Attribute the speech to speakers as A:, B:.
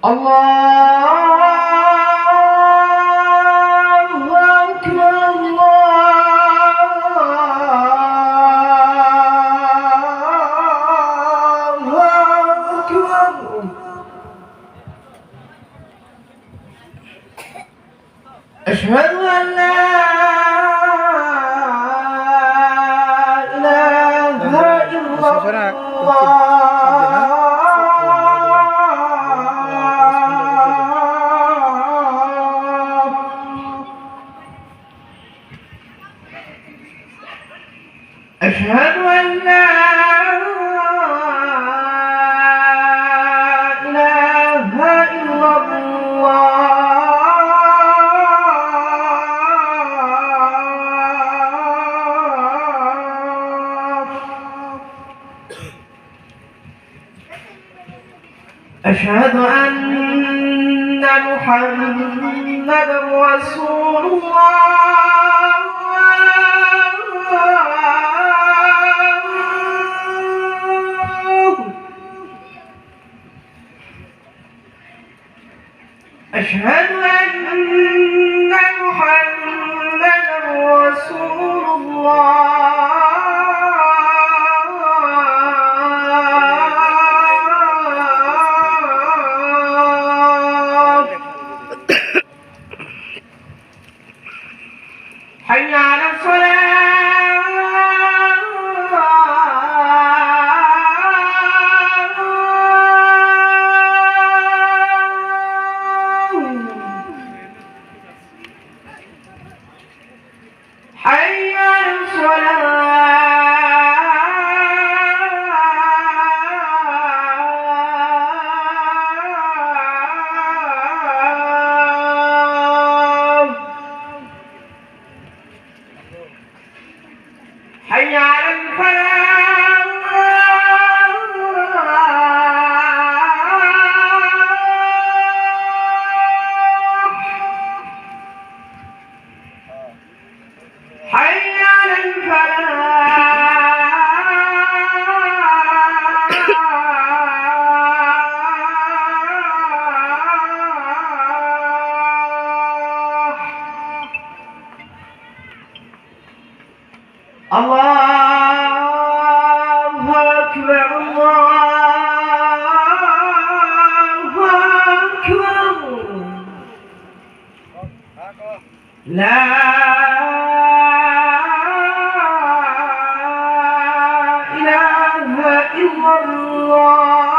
A: الله أكبر الله أكبر أشهد أن لا إله إلا الله أشهد أن لا إله إلا الله أشهد أن محمدا رسول الله أشهد أن محمدا رسول الله حي على حي على حي على الفلاح حي على الفلاح الله أكبر الله أكبر لا إله إلا الله